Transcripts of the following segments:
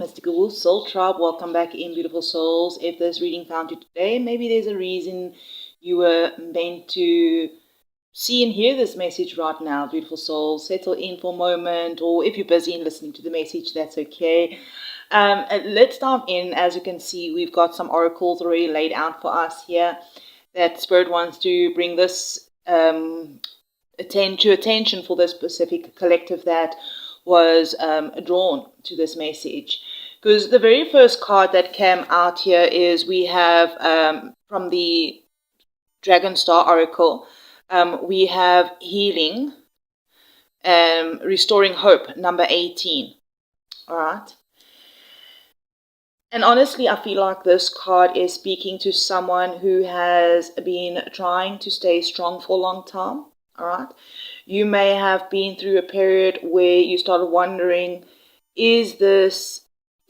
Mystical Soul Tribe. Welcome back in, beautiful souls. If this reading found you today, maybe there's a reason you were meant to see and hear this message right now, beautiful souls. Settle in for a moment, or if you're busy and listening to the message, that's okay. Let's dive in. As you can see, we've got some oracles already laid out for us here that Spirit wants to bring this attention for this specific collective that was drawn to this message. Because the very first card that came out here is we have from the Dragon Star Oracle, we have healing, restoring hope, number 18. All right. And honestly, I feel like this card is speaking to someone who has been trying to stay strong for a long time. All right. You may have been through a period where you started wondering, is this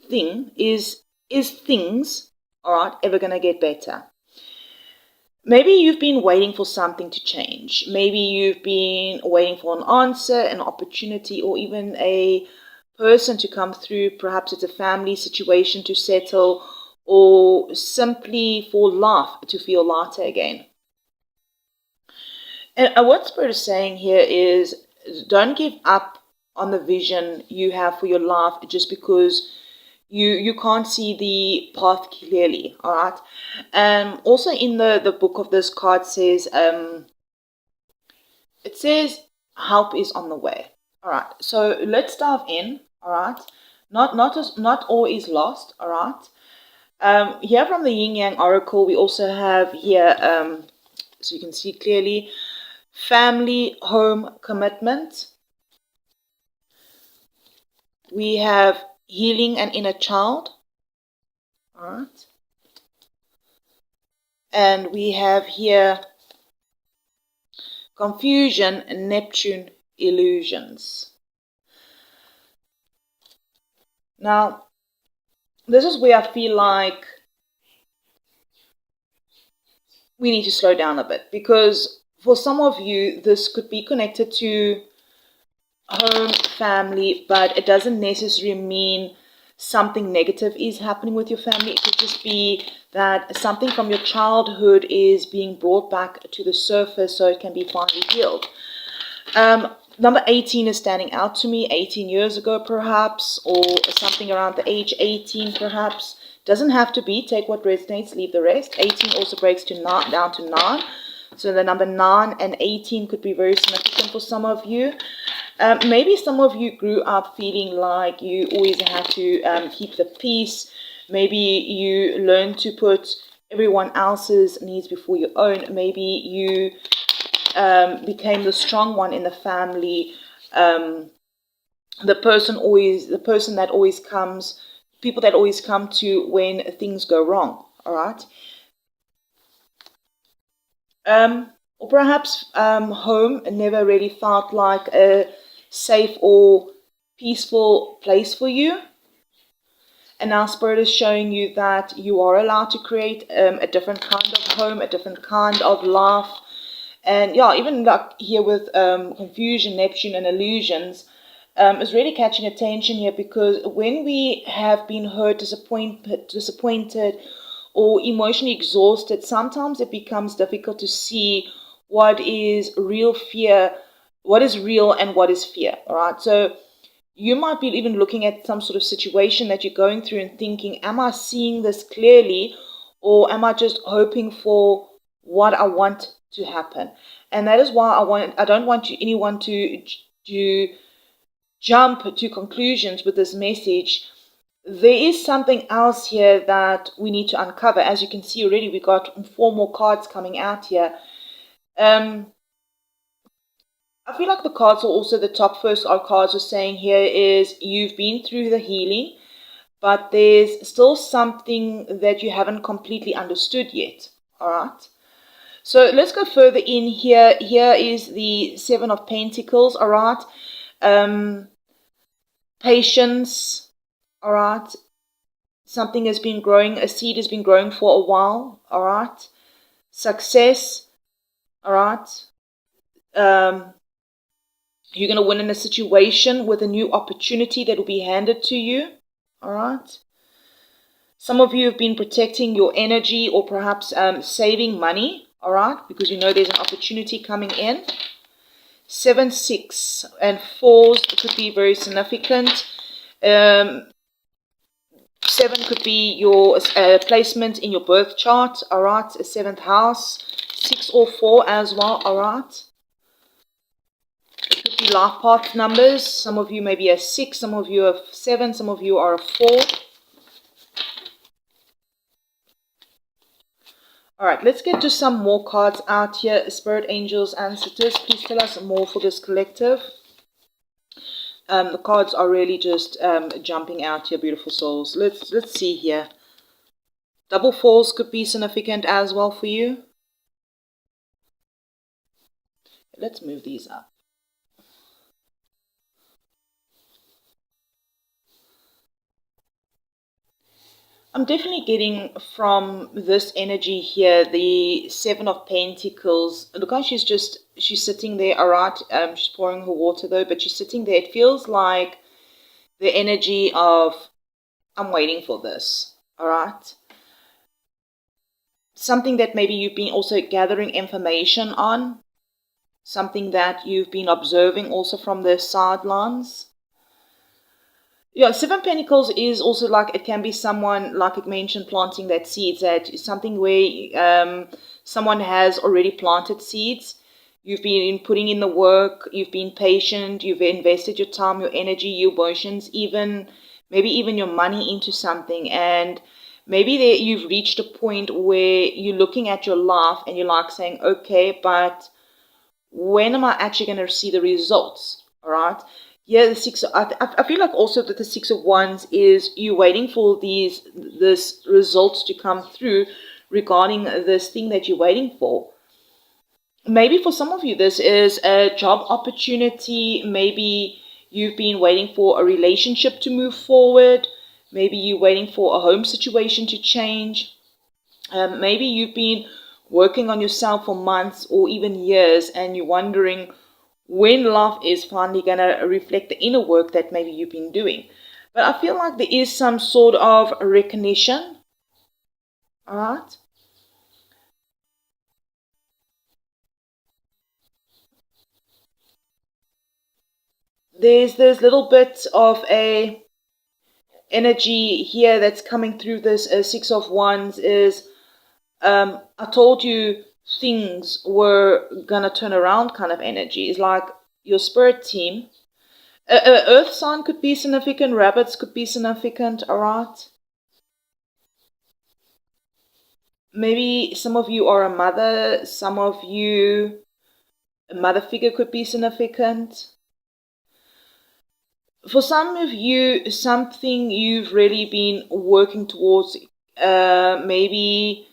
thing, is things, all right, ever going to get better? Maybe you've been waiting for something to change. Maybe you've been waiting for an answer, an opportunity, or even a person to come through. Perhaps it's a family situation to settle, or simply for life to feel lighter again. And what Spirit is saying here is, don't give up on the vision you have for your life just because you can't see the path clearly, all right? Also in the book of this card says, it says help is on the way, all right? So let's dive in, all right? Not all is lost, all right? Here from the Yin Yang Oracle, we also have here, so you can see clearly, family, home, commitment. We have healing and inner child. All right. And we have here confusion, Neptune, illusions. Now, this is where I feel like we need to slow down a bit, because for some of you, this could be connected to home, family, but it doesn't necessarily mean something negative is happening with your family. It could just be that something from your childhood is being brought back to the surface so it can be finally healed. Number 18 is standing out to me. 18 years ago, perhaps, or something around the age 18, perhaps. Doesn't have to be. Take what resonates, leave the rest. 18 also breaks to down to 9. So the number 9 and 18 could be very significant for some of you. Maybe some of you grew up feeling like you always had to keep the peace. Maybe you learned to put everyone else's needs before your own. Maybe you became the strong one in the family. The person that always comes, people that always come to when things go wrong. All right. Or perhaps home never really felt like a safe or peaceful place for you. And now Spirit is showing you that you are allowed to create a different kind of home, a different kind of life. And yeah, even like here with confusion, Neptune, and illusions, is really catching attention here, because when we have been hurt, disappointed, or emotionally exhausted, sometimes it becomes difficult to see what is real fear, what is real and what is fear, all right? So you might be even looking at some sort of situation that you're going through and thinking, am I seeing this clearly, or am I just hoping for what I want to happen? And that is why I don't want anyone to jump to conclusions with this message. There is something else here that we need to uncover. As you can see already, we got 4 more cards coming out here. I feel like the cards are also the top first cards are saying here is you've been through the healing, but there's still something that you haven't completely understood yet. All right. So let's go further in here. Here is the 7 of Pentacles. All right. Patience. All right. Something has been growing. A seed has been growing for a while. All right. Success. All right. You're going to win in a situation with a new opportunity that will be handed to you. All right. Some of you have been protecting your energy or perhaps saving money. All right. Because you know there's an opportunity coming in. 7, 6, and 4s could be very significant. 7 could be your placement in your birth chart, all right, a 7th house. 6 or 4 as well, all right. It could be life path numbers. Some of you may be a 6, some of you are 7, some of you are a 4. All right, let's get to some more cards out here. Spirit, angels, ancestors, please tell us more for this collective. The cards are really just jumping out here, beautiful souls. Let's see here. Double 4s could be significant as well for you. Let's move these up. I'm definitely getting from this energy here the 7 of Pentacles. Look how she's sitting there, all right. She's pouring her water though, but she's sitting there. It feels like the energy of, I'm waiting for this, all right. Something that maybe you've been also gathering information on. Something that you've been observing also from the sidelines. Yeah, 7 Pentacles is also like, it can be someone, like I mentioned, planting that seeds. That is something where someone has already planted seeds. You've been putting in the work, you've been patient, you've invested your time, your energy, your emotions, maybe even your money into something. And maybe you've reached a point where you're looking at your life and you're like saying, okay, but when am I actually going to see the results? All right. Yeah, the 6. I feel like also that the 6 of Wands is you waiting for this results to come through regarding this thing that you're waiting for. Maybe for some of you, this is a job opportunity. Maybe you've been waiting for a relationship to move forward. Maybe you're waiting for a home situation to change. Maybe you've been working on yourself for months or even years and you're wondering when love is finally going to reflect the inner work that maybe you've been doing. But I feel like there is some sort of recognition. All right. There's this little bit of a energy here that's coming through this 6 of Wands is, I told you things were going to turn around kind of energy. It's like your spirit team. Earth sign could be significant. Rabbits could be significant. All right. Maybe some of you are a mother. Some of you, a mother figure could be significant. For some of you, something you've really been working towards maybe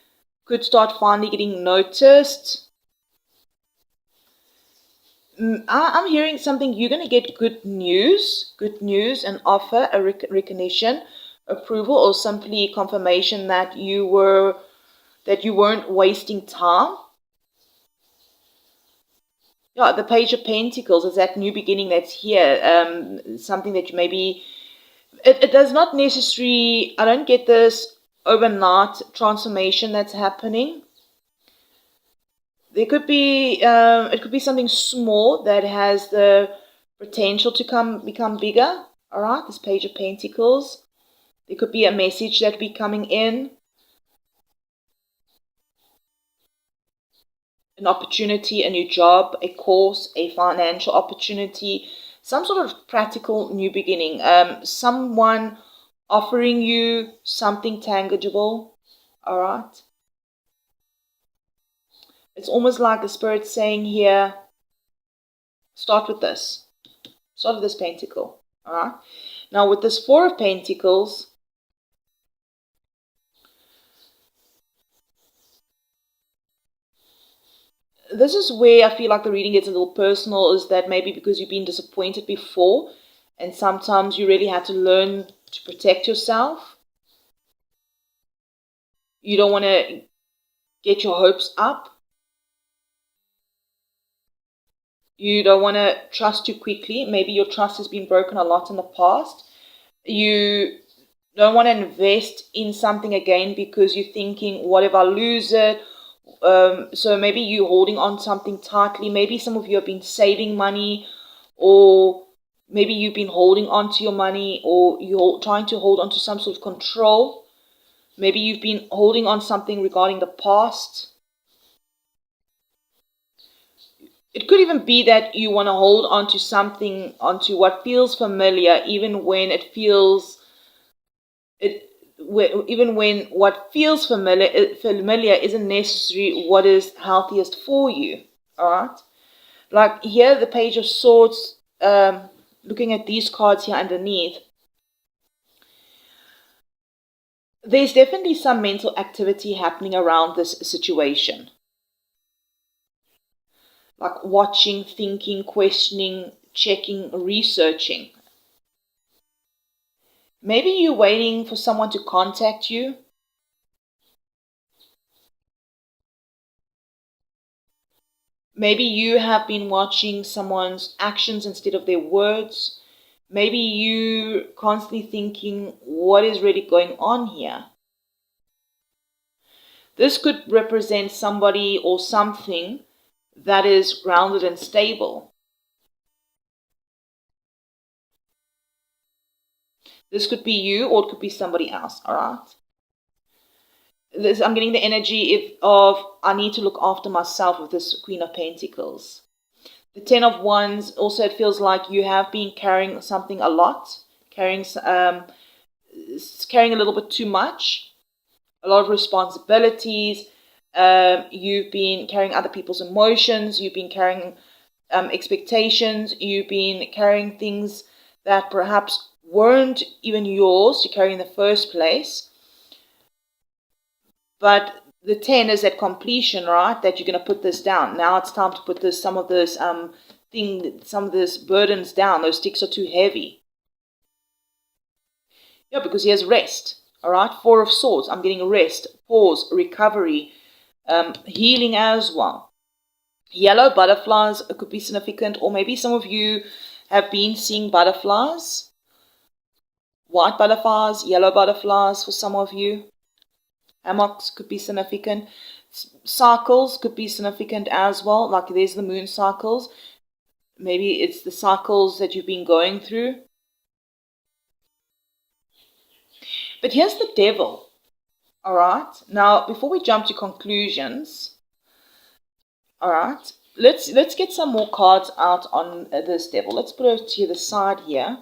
could start finally getting noticed. I'm hearing something, you're going to get good news, an offer, a recognition, approval, or simply confirmation that you weren't wasting time. Yeah, the Page of Pentacles is that new beginning that's here. Something that you maybe, it does not necessarily, I don't get this overnight transformation that's happening. There could be, it could be something small that has the potential to become bigger. All right, this Page of Pentacles. There could be a message that be coming in. An opportunity, a new job, a course, a financial opportunity, some sort of practical new beginning. Someone offering you something tangible. All right. It's almost like the Spirit saying here, start with this. Start with this pentacle. All right. Now with this 4 of Pentacles, this is where I feel like the reading gets a little personal, is that maybe because you've been disappointed before and sometimes you really had to learn to protect yourself. You don't want to get your hopes up. You don't want to trust too quickly. Maybe your trust has been broken a lot in the past. You don't want to invest in something again because you're thinking, what if I lose it? So maybe you're holding on something tightly. Maybe some of you have been saving money, or maybe you've been holding on to your money, or you're trying to hold on to some sort of control. Maybe you've been holding on something regarding the past. It could even be that you want to hold on to something, onto what feels familiar, even when it feels even when what feels familiar isn't necessarily what is healthiest for you. All right, like here, the Page of Swords. Looking at these cards here underneath, there's definitely some mental activity happening around this situation. Like watching, thinking, questioning, checking, researching. Maybe you're waiting for someone to contact you. Maybe you have been watching someone's actions instead of their words. Maybe you constantly thinking, what is really going on here? This could represent somebody or something that is grounded and stable. This could be you, or it could be somebody else, all right? I'm getting the energy of I need to look after myself with this Queen of Pentacles. The Ten of Wands, also it feels like you have been carrying something a lot, carrying a little bit too much, a lot of responsibilities. You've been carrying other people's emotions. You've been carrying expectations. You've been carrying things that perhaps weren't even yours to carry in the first place. But the 10 is at completion, right? That you're going to put this down. Now it's time to put some of this burdens down. Those sticks are too heavy. Yeah, because he has rest. All right, Four of Swords. I'm getting rest, pause, recovery, healing as well. Yellow butterflies could be significant, or maybe some of you have been seeing butterflies. White butterflies, yellow butterflies for some of you. Hammocks could be significant. Cycles could be significant as well. Like there's the moon cycles. Maybe it's the cycles that you've been going through. But here's the devil. All right. Now, before we jump to conclusions, all right, let's get some more cards out on this devil. Let's put it to the side here.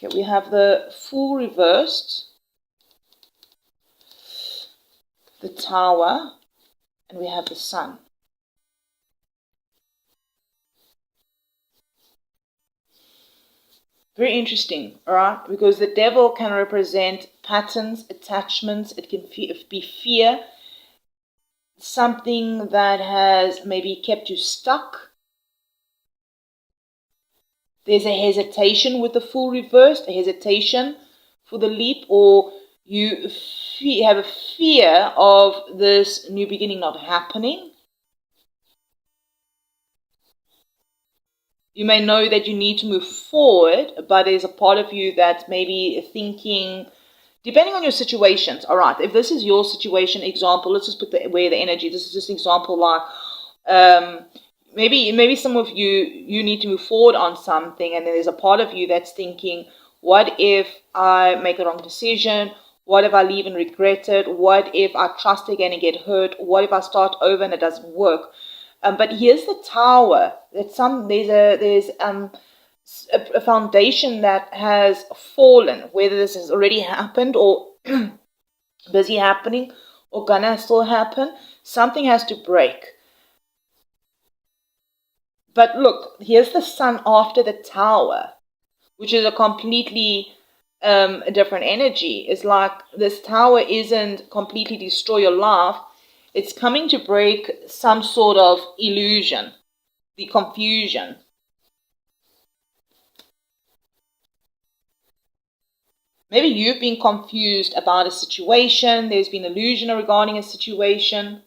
Okay, we have the Fool reversed, the Tower, and we have the Sun. Very interesting, all right? Because the devil can represent patterns, attachments. It can be fear, something that has maybe kept you stuck. There's a hesitation with the Fool reversed, a hesitation for the leap, or you have a fear of this new beginning not happening. You may know that you need to move forward, but there's a part of you that's maybe thinking, depending on your situations. All right, if this is your situation, example, let's just put away the energy. This is just an example, like maybe some of you need to move forward on something, and then there's a part of you that's thinking, what if I make the wrong decision? What if I leave and regret it? What if I trust again and get hurt? What if I start over and it doesn't work? But here's the Tower. There's a foundation that has fallen, whether this has already happened or busy happening or gonna still happen. Something has to break. But look, here's the Sun after the Tower, which is a completely a different energy. It's like this Tower isn't completely destroy your life. It's coming to break some sort of illusion, the confusion. Maybe you've been confused about a situation. There's been illusion regarding a situation.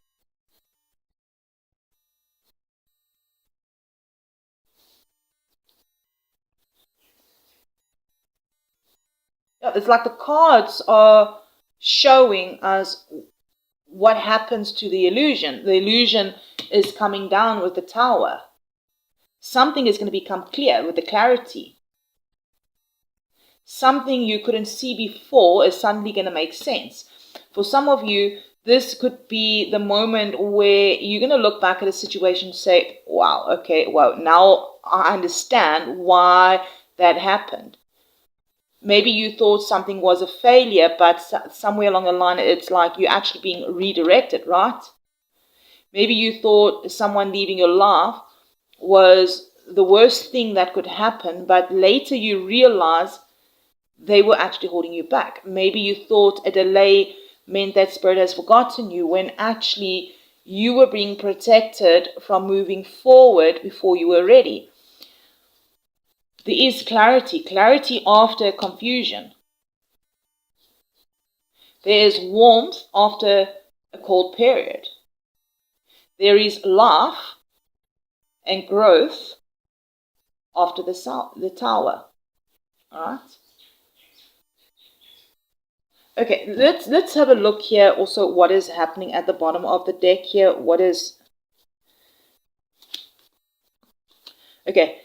Yeah, it's like the cards are showing us what happens to the illusion. The illusion is coming down with the Tower. Something is going to become clear with the clarity. Something you couldn't see before is suddenly going to make sense. For some of you, this could be the moment where you're going to look back at a situation and say, wow, okay, well, now I understand why that happened. Maybe you thought something was a failure, but somewhere along the line, it's like you're actually being redirected, right? Maybe you thought someone leaving your life was the worst thing that could happen, but later you realize they were actually holding you back. Maybe you thought a delay meant that Spirit has forgotten you, when actually you were being protected from moving forward before you were ready. There is clarity after confusion. There is warmth after a cold period. There is life and growth after the Tower. All right. Okay, let's have a look here also what is happening at the bottom of the deck here. Okay,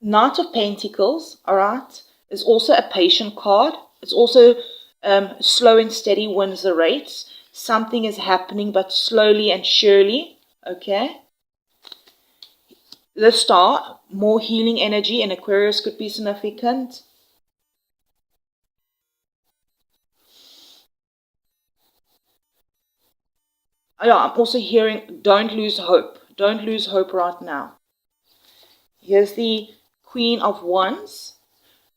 Knight of Pentacles, all right, is also a patient card. It's also slow and steady wins the race. Something is happening, but slowly and surely, okay. The Star, more healing energy, and Aquarius could be significant. Yeah, I'm also hearing don't lose hope. Don't lose hope right now. Here's the Queen of Wands.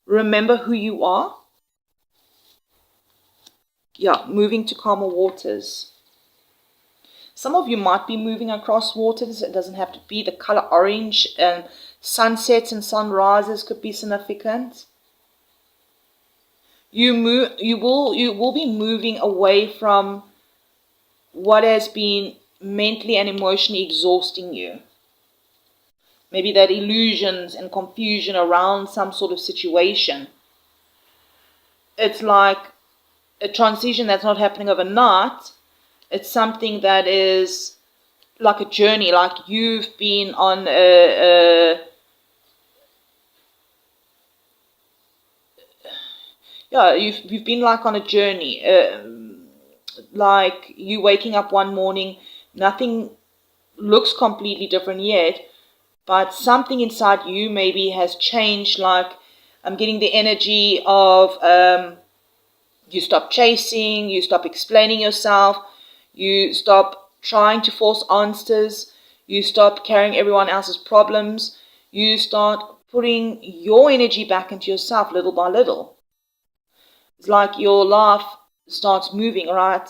Remember who you are. Yeah, moving to calmer waters. Some of you might be moving across waters. It doesn't have to be. The color orange, and sunsets and sunrises could be significant. You will be moving away from what has been mentally and emotionally exhausting you. Maybe that illusions and confusion around some sort of situation. It's like a transition that's not happening overnight. It's something that is like a journey, like you've been on you've been like on a journey, like you waking up one morning, nothing looks completely different yet, but something inside you maybe has changed. Like I'm getting the energy of you stop chasing, you stop explaining yourself, you stop trying to force answers, you stop carrying everyone else's problems, you start putting your energy back into yourself little by little. It's like your life starts moving, all right?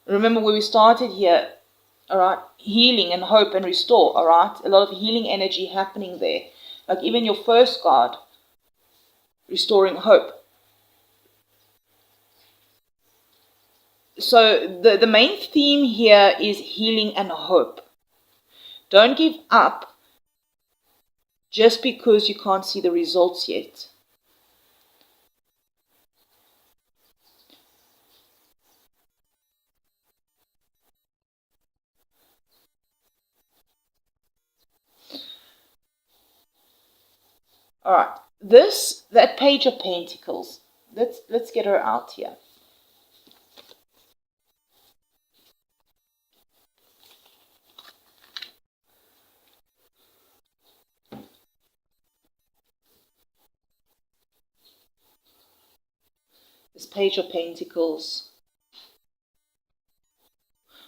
Remember where we started here, all right? Healing and hope and restore, all right? A lot of healing energy happening there. Like even your first card, restoring hope. So the main theme here is healing and hope. Don't give up just because you can't see the results yet. All right, that Page of Pentacles. Let's get her out here. This Page of Pentacles.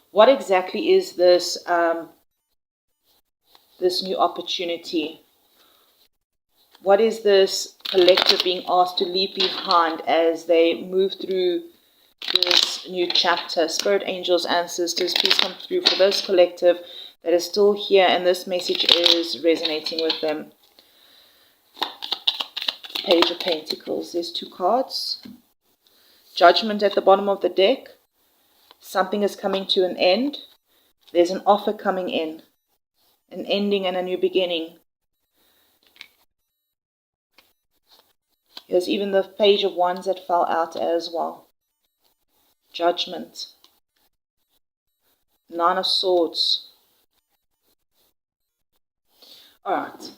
What exactly is this this new opportunity? What is this collective being asked to leave behind as they move through this new chapter? Spirit, angels, ancestors, please come through for this collective that is still here and this message is resonating with them. Page of Pentacles. There's two cards. Judgment at the bottom of the deck. Something is coming to an end. There's an offer coming in. An ending and a new beginning. There's even the Page of Wands that fell out as well. Judgment. Nine of Swords. Alright.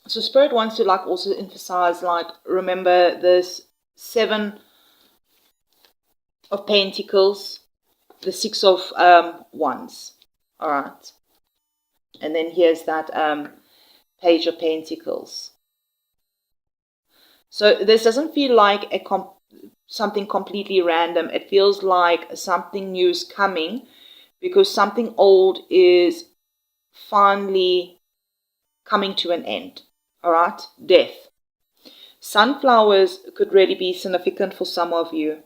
So Spirit wants to like also emphasize, like, remember this 7 of Pentacles, the 6 of Wands. Alright. And then here's that Page of Pentacles. So this doesn't feel like something completely random. It feels like something new is coming, because something old is finally coming to an end. Alright? Death. Sunflowers could really be significant for some of you.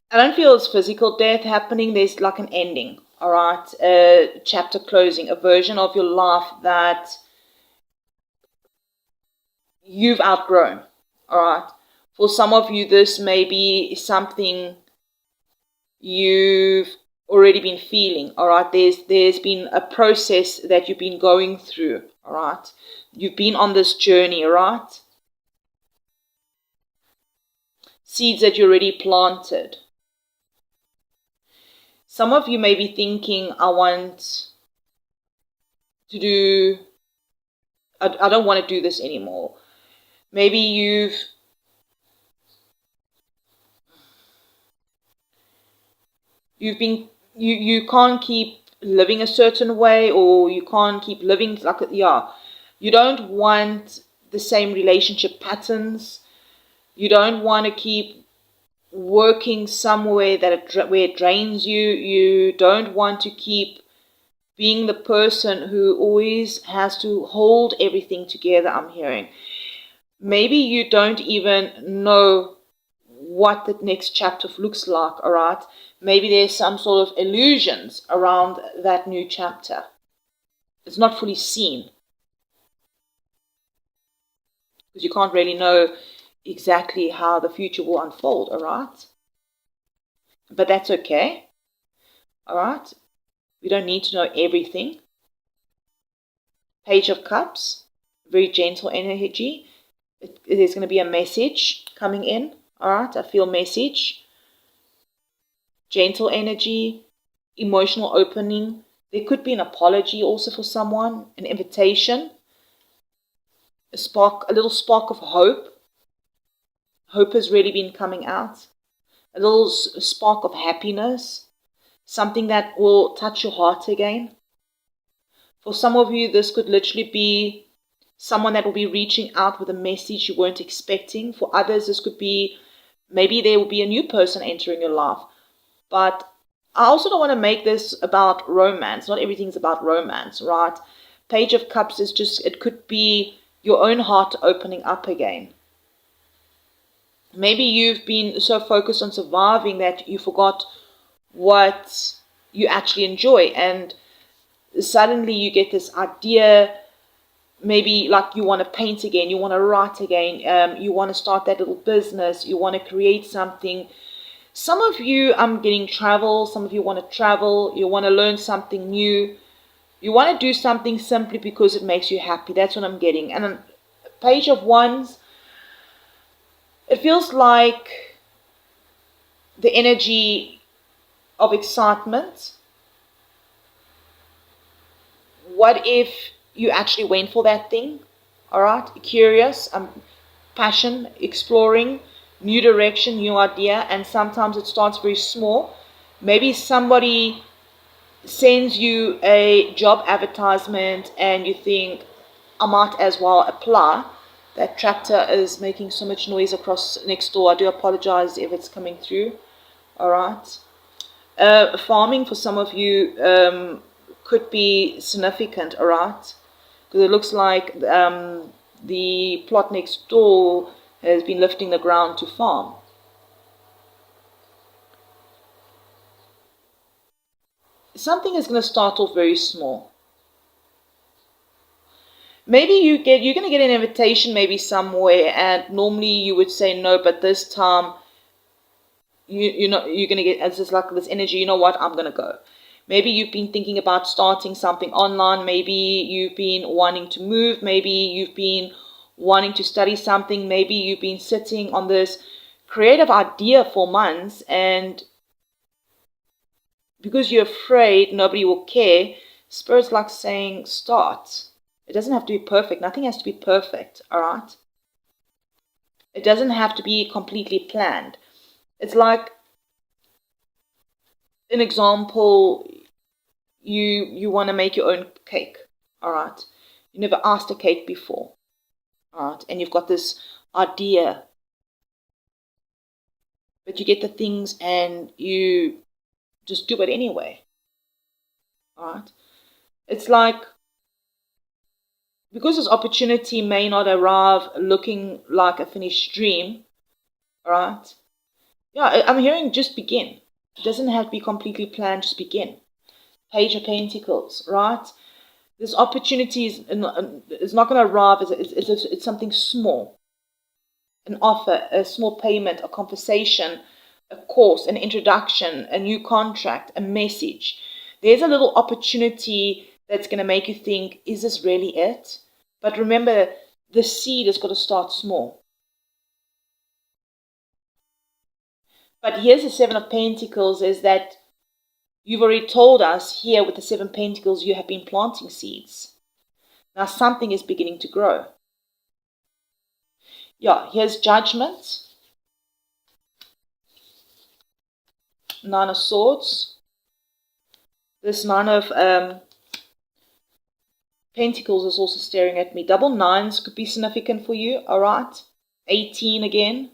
I don't feel it's physical death happening. There's like an ending. Alright? A chapter closing. A version of your life that you've outgrown. Alright? For some of you, this may be something you've already been feeling. Alright? There's been a process that you've been going through. Alright? You've been on this journey. Alright? Seeds that you already planted. Some of you may be thinking, I want to do, I don't want to do this anymore. Maybe you can't keep living a certain way, or you can't keep living like, yeah, you don't want the same relationship patterns. You don't want to keep working somewhere where it drains you. You don't want to keep being the person who always has to hold everything together, I'm hearing. Maybe you don't even know what the next chapter looks like, alright? Maybe there's some sort of illusions around that new chapter. It's not fully seen, because you can't really know exactly how the future will unfold, alright? But that's okay, alright? We don't need to know everything. Page of Cups, very gentle energy. There's going to be a message coming in, alright? I feel message. Gentle energy, emotional opening. There could be an apology also for someone, an invitation, a little spark of hope. Hope has really been coming out. A little spark of happiness. Something that will touch your heart again. For some of you, this could literally be someone that will be reaching out with a message you weren't expecting. For others, this could be, maybe there will be a new person entering your life. But I also don't want to make this about romance. Not everything's about romance, right? Page of Cups is just, it could be your own heart opening up again. Maybe you've been so focused on surviving that you forgot what you actually enjoy, and suddenly you get this idea, maybe like you want to paint again, you want to write again, you want to start that little business, you want to create something. Some of you, I'm getting travel, some of you want to travel, you want to learn something new, you want to do something simply because it makes you happy. That's what I'm getting. And then Page of Wands, it feels like the energy of excitement. What if you actually went for that thing? Alright, curious, passion, exploring, new direction, new idea, and sometimes it starts very small. Maybe somebody sends you a job advertisement and you think, I might as well apply. That tractor is making so much noise across next door. I do apologize if it's coming through. Alright. Farming for some of you could be significant, alright? Because it looks like the plot next door has been lifting the ground to farm. Something is going to start off very small. Maybe you're going to get an invitation maybe somewhere, and normally you would say no, but this time you're going to get, it's just like this energy, you know what, I'm going to go. Maybe you've been thinking about starting something online. Maybe you've been wanting to move. Maybe you've been wanting to study something. Maybe you've been sitting on this creative idea for months, and because you're afraid nobody will care, Spirit's like saying, start. It doesn't have to be perfect. Nothing has to be perfect, all right? It doesn't have to be completely planned. It's like, an example, you want to make your own cake, all right? You never asked a cake before, all right? And you've got this idea, but you get the things and you just do it anyway, all right? It's like, because this opportunity may not arrive looking like a finished dream, all right? Yeah, I'm hearing just begin. It doesn't have to be completely planned, just begin. Page of Pentacles, right? This opportunity is not going to arrive. It's something small. An offer, a small payment, a conversation, a course, an introduction, a new contract, a message. There's a little opportunity that's going to make you think, is this really it? But remember, the seed has got to start small. But here's the Seven of Pentacles, is that you've already told us here with the Seven Pentacles, you have been planting seeds. Now something is beginning to grow. Yeah, here's Judgment. Nine of Swords. This Nine of Pentacles is also staring at me. Double nines could be significant for you, all right? 18 again.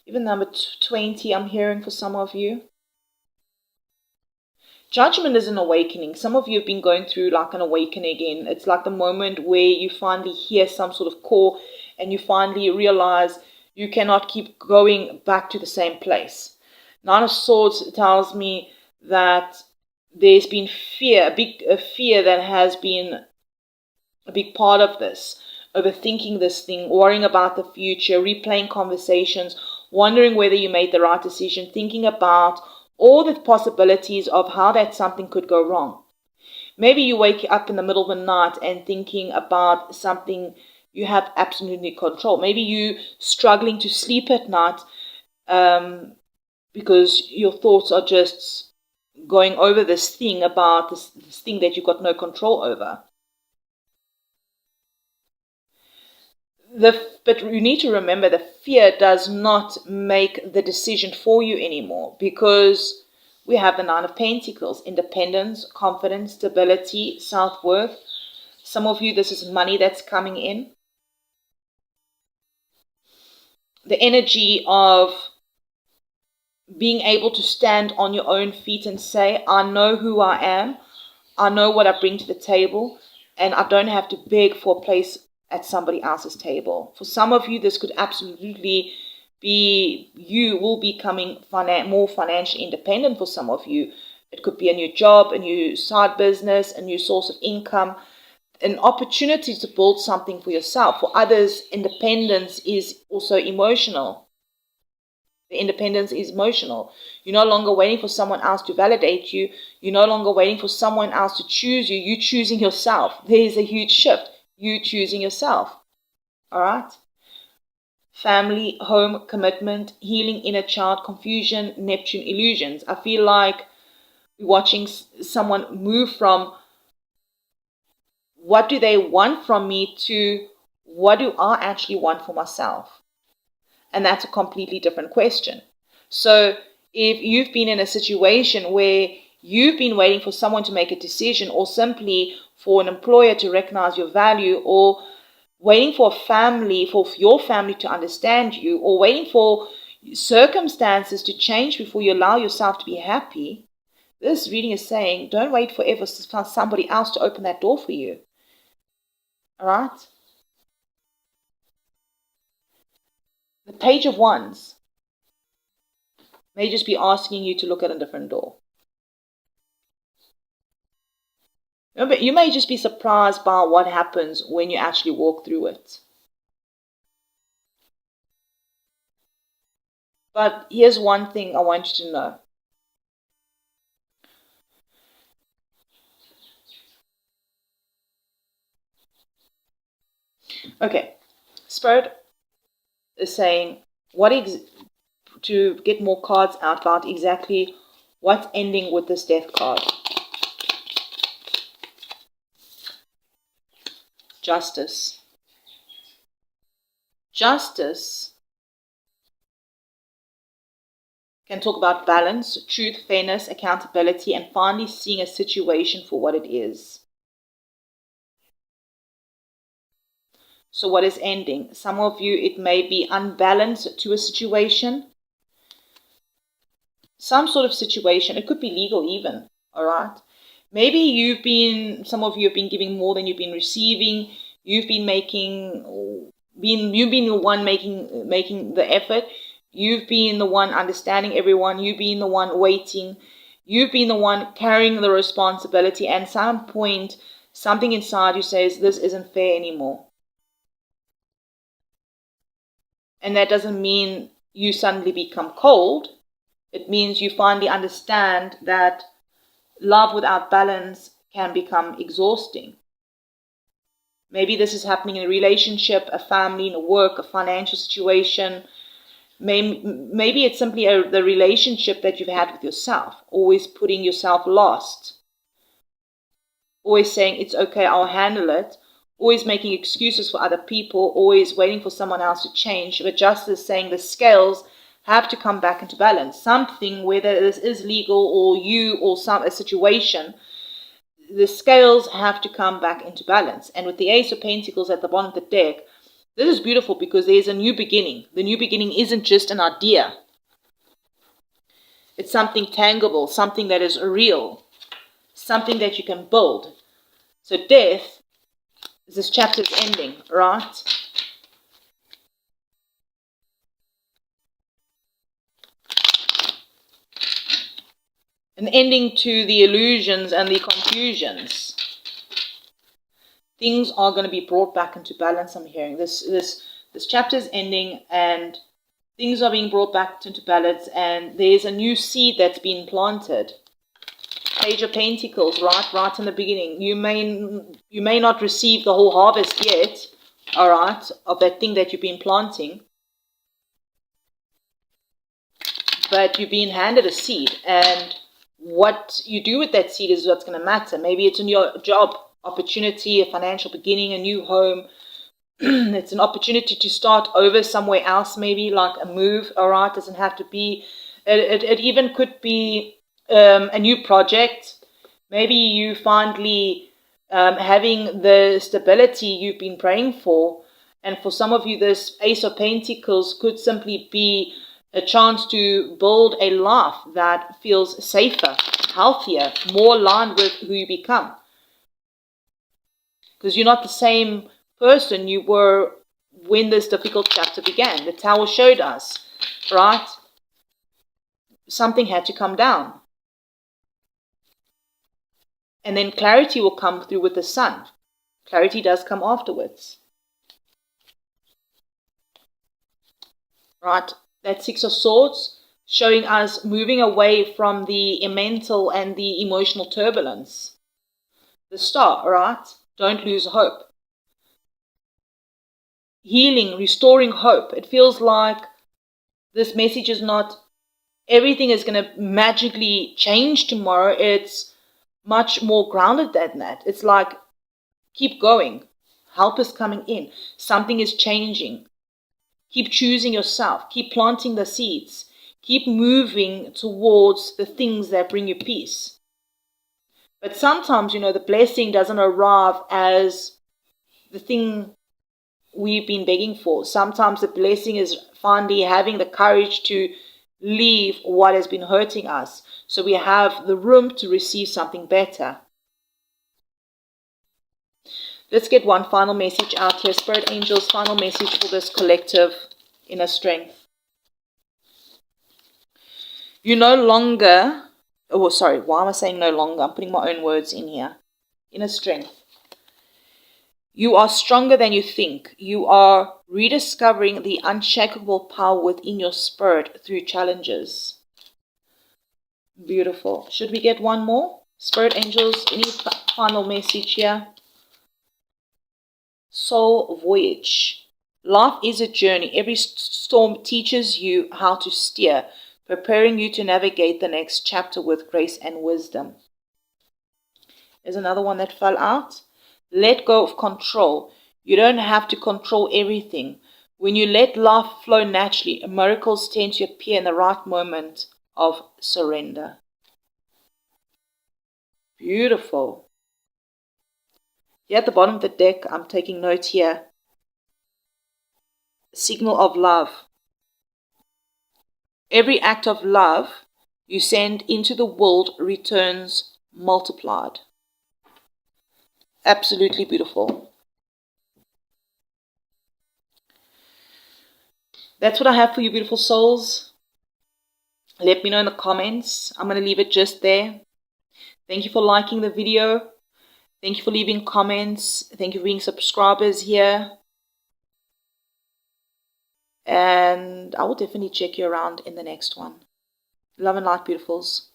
Even number 20, I'm hearing for some of you. Judgment is an awakening. Some of you have been going through like an awakening again. It's like the moment where you finally hear some sort of call and you finally realize you cannot keep going back to the same place. Nine of Swords tells me that there's been fear, a fear that has been a big part of this. Overthinking this thing, worrying about the future, replaying conversations, wondering whether you made the right decision, thinking about all the possibilities of how that something could go wrong. Maybe you wake up in the middle of the night and thinking about something you have absolutely control. Maybe you struggling to sleep at night because your thoughts are just going over this thing about this thing that you've got no control over. But you need to remember the fear does not make the decision for you anymore, because we have the Nine of Pentacles, independence, confidence, stability, self-worth. Some of you, this is money that's coming in. The energy of being able to stand on your own feet and say, I know who I am, I know what I bring to the table, and I don't have to beg for a place at somebody else's table. For some of you, this could absolutely be, you will be becoming more financially independent. For some of you, it could be a new job, a new side business, a new source of income, an opportunity to build something for yourself. For others, independence is also emotional. The independence is emotional. You're no longer waiting for someone else to validate you. You're no longer waiting for someone else to choose you. You're choosing yourself. There is a huge shift. You choosing yourself. All right? Family, home, commitment, healing, inner child, confusion, Neptune, illusions. I feel like we're watching someone move from what do they want from me to what do I actually want for myself? And that's a completely different question. So if you've been in a situation where you've been waiting for someone to make a decision, or simply for an employer to recognize your value, or waiting for a family, for your family to understand you, or waiting for circumstances to change before you allow yourself to be happy, this reading is saying, don't wait forever for somebody else to open that door for you. All right? The Page of Wands may just be asking you to look at a different door. Remember, you may just be surprised by what happens when you actually walk through it. But here's one thing I want you to know. Okay, Spirit is saying to get more cards out about exactly what's ending with this death card. Justice. Justice can talk about balance, truth, fairness, accountability, and finally seeing a situation for what it is. So what is ending? Some of you, it may be unbalanced to a situation. Some sort of situation. It could be legal even. All right. Maybe some of you have been giving more than you've been receiving. You've been you've been the one making the effort. You've been the one understanding everyone. You've been the one waiting. You've been the one carrying the responsibility. And at some point, something inside you says, this isn't fair anymore. And that doesn't mean you suddenly become cold. It means you finally understand that love without balance can become exhausting. Maybe this is happening in a relationship, a family, in a work, a financial situation. Maybe it's simply the relationship that you've had with yourself, always putting yourself last, always saying, it's okay, I'll handle it, always making excuses for other people, always waiting for someone else to change. But Justice saying the scales have to come back into balance. Something, whether this is legal or you or a situation, the scales have to come back into balance. And with the Ace of Pentacles at the bottom of the deck, this is beautiful because there's a new beginning. The new beginning isn't just an idea. It's something tangible, something that is real, something that you can build. So death, this chapter's ending, right? An ending to the illusions and the confusions. Things are going to be brought back into balance, I'm hearing. This chapter's ending and things are being brought back into balance, and there's a new seed that's been planted. Page of Pentacles, right in the beginning. You may not receive the whole harvest yet, all right, of that thing that you've been planting. But you've been handed a seed, and what you do with that seed is what's going to matter. Maybe it's a new job opportunity, a financial beginning, a new home. It's an opportunity to start over somewhere else, maybe like a move, all right? Doesn't have to be, it even could be a new project. Maybe you finally having the stability you've been praying for. And for some of you, this Ace of Pentacles could simply be a chance to build a life that feels safer, healthier, more aligned with who you become. Because you're not the same person you were when this difficult chapter began. The Tower showed us, right? Something had to come down. And then clarity will come through with the Sun. Clarity does come afterwards. Right? That Six of Swords showing us moving away from the mental and the emotional turbulence. The Star, right? Don't lose hope. Healing, restoring hope. It feels like this message is not everything is going to magically change tomorrow. It's much more grounded than that. It's like, keep going. Help is coming in. Something is changing. Keep choosing yourself. Keep planting the seeds. Keep moving towards the things that bring you peace. But sometimes, the blessing doesn't arrive as the thing we've been begging for. Sometimes the blessing is finally having the courage to leave what has been hurting us, so we have the room to receive something better. Let's get one final message out here. Spirit angels, final message for this collective inner strength. You no longer, why am I saying no longer? I'm putting my own words in here. Inner strength. You are stronger than you think. You are rediscovering the unshakable power within your spirit through challenges. Beautiful. Should we get one more? Spirit angels, any final message here? Soul voyage. Life is a journey. Every storm teaches you how to steer, preparing you to navigate the next chapter with grace and wisdom. There's another one that fell out. Let go of control. You don't have to control everything. When you let life flow naturally, miracles tend to appear in the right moment of surrender. Beautiful. Here at the bottom of the deck, I'm taking note here. Signal of love. Every act of love you send into the world returns multiplied. Absolutely beautiful. That's what I have for you, beautiful souls. Let me know in the comments. I'm going to leave it just there. Thank you for liking the video. Thank you for leaving comments. Thank you for being subscribers here. And I will definitely check you around in the next one. Love and light, beautifuls.